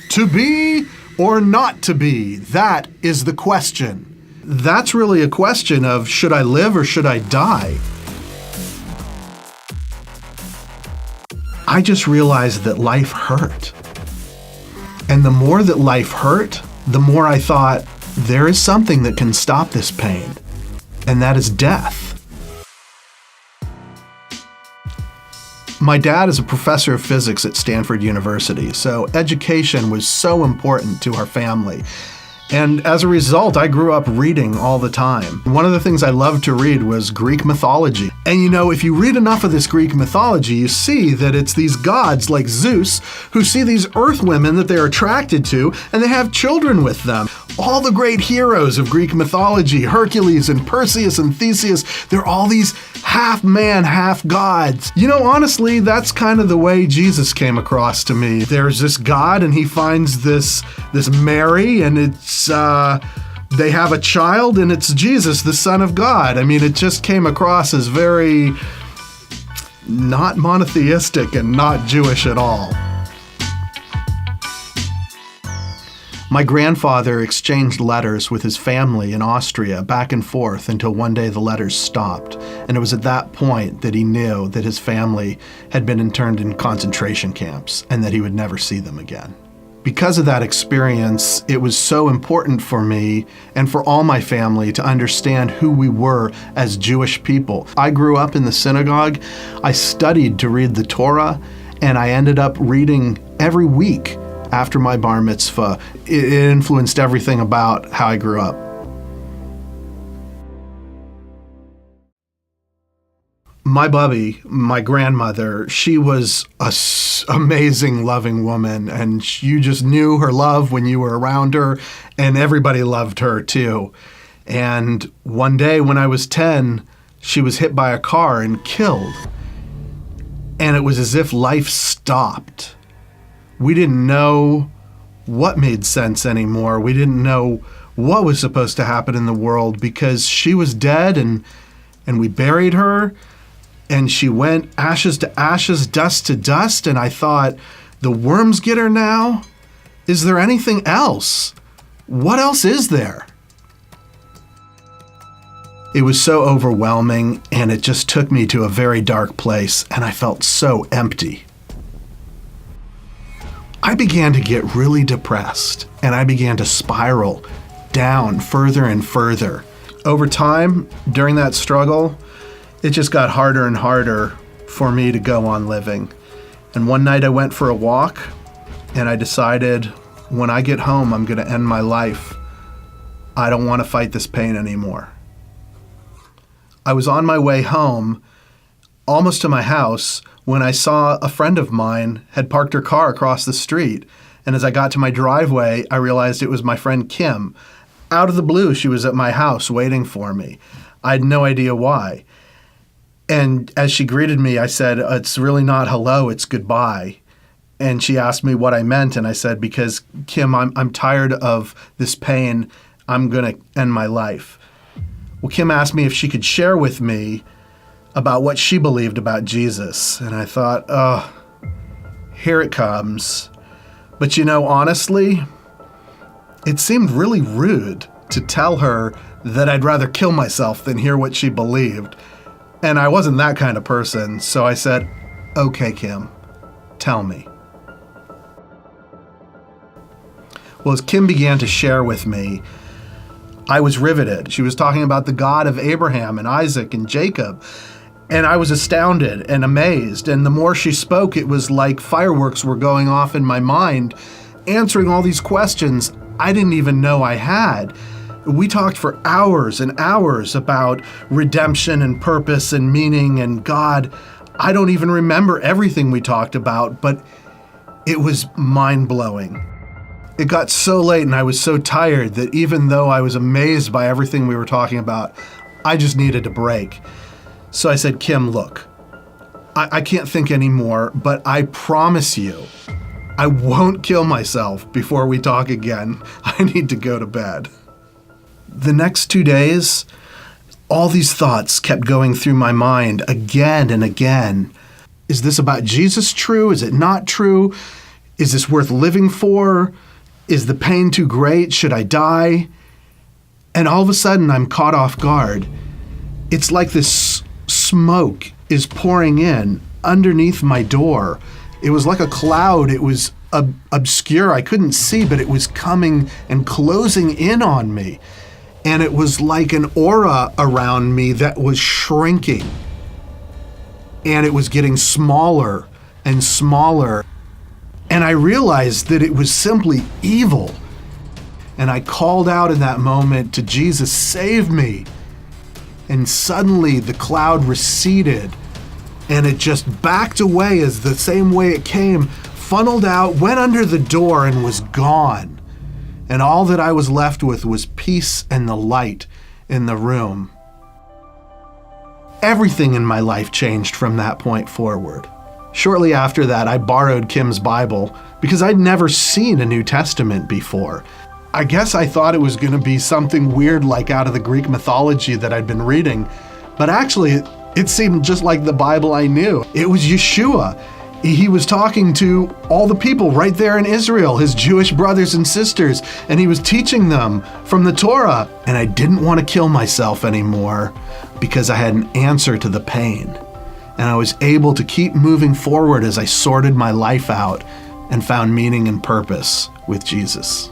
To be or not to be? That is the question. That's really a question of, should I live or should I die? I just realized that life hurt. And the more that life hurt, the more I thought, there is something that can stop this pain, and that is death. My dad is a professor of physics at Stanford University, so education was so important to our family. And as a result, I grew up reading all the time. One of the things I loved to read was Greek mythology. And you know, if you read enough of this Greek mythology, you see that it's these gods like Zeus who see these earth women that they're attracted to, and they have children with them. All the great heroes of Greek mythology, Hercules and Perseus and Theseus, they're all these half man, half gods. You know, honestly, that's kind of the way Jesus came across to me. There's this God, and he finds this Mary, and they have a child, and it's Jesus, the Son of God. I mean, it just came across as very not monotheistic and not Jewish at all. My grandfather exchanged letters with his family in Austria back and forth until one day the letters stopped. And it was at that point that he knew that his family had been interned in concentration camps and that he would never see them again. Because of that experience, it was so important for me and for all my family to understand who we were as Jewish people. I grew up in the synagogue. I studied to read the Torah, and I ended up reading every week after my bar mitzvah. It influenced everything about how I grew up. My Bubby, my grandmother, she was an amazing, loving woman, and you just knew her love when you were around her, and everybody loved her too. And one day when I was 10, she was hit by a car and killed. And it was as if life stopped. We didn't know what made sense anymore. We didn't know what was supposed to happen in the world because she was dead, and we buried her, and she went ashes to ashes, dust to dust, and I thought, the worms get her now? Is there anything else? What else is there? It was so overwhelming, and it just took me to a very dark place, and I felt so empty. I began to get really depressed, and I began to spiral down further and further. Over time, during that struggle, it just got harder and harder for me to go on living. And one night I went for a walk, and I decided, when I get home, I'm going to end my life. I don't want to fight this pain anymore. I was on my way home, almost to my house, when I saw a friend of mine had parked her car across the street. And as I got to my driveway, I realized it was my friend Kim. Out of the blue, she was at my house waiting for me. I had no idea why. And as she greeted me, I said, "It's really not hello, it's goodbye." And she asked me what I meant, and I said, because Kim, I'm tired of this pain. I'm going to end my life. Well, Kim asked me if she could share with me about what she believed about Jesus. And I thought, oh, here it comes. But you know, honestly, it seemed really rude to tell her that I'd rather kill myself than hear what she believed. And I wasn't that kind of person, so I said, "Okay, Kim, tell me." Well, as Kim began to share with me, I was riveted. She was talking about the God of Abraham and Isaac and Jacob, and I was astounded and amazed. And the more she spoke, it was like fireworks were going off in my mind, answering all these questions I didn't even know I had. We talked for hours and hours about redemption and purpose and meaning and God. I don't even remember everything we talked about, but it was mind-blowing. It got so late and I was so tired that even though I was amazed by everything we were talking about, I just needed a break. So I said, "Kim, look, I can't think anymore, but I promise you, I won't kill myself before we talk again. I need to go to bed." The next 2 days, all these thoughts kept going through my mind again and again. Is this about Jesus true? Is it not true? Is this worth living for? Is the pain too great? Should I die? And all of a sudden, I'm caught off guard. It's like this smoke is pouring in underneath my door. It was like a cloud. It was obscure. I couldn't see, but it was coming and closing in on me. And it was like an aura around me that was shrinking. And it was getting smaller and smaller. And I realized that it was simply evil. And I called out in that moment to Jesus, "Save me." And suddenly the cloud receded and it just backed away as the same way it came, funneled out, went under the door and was gone. And all that I was left with was peace and the light in the room. Everything in my life changed from that point forward. Shortly after that, I borrowed Kim's Bible because I'd never seen a New Testament before. I guess I thought it was going to be something weird like out of the Greek mythology that I'd been reading, but actually it seemed just like the Bible I knew. It was Yeshua. He was talking to all the people right there in Israel, his Jewish brothers and sisters, and he was teaching them from the Torah. And I didn't want to kill myself anymore because I had an answer to the pain. And I was able to keep moving forward as I sorted my life out and found meaning and purpose with Jesus.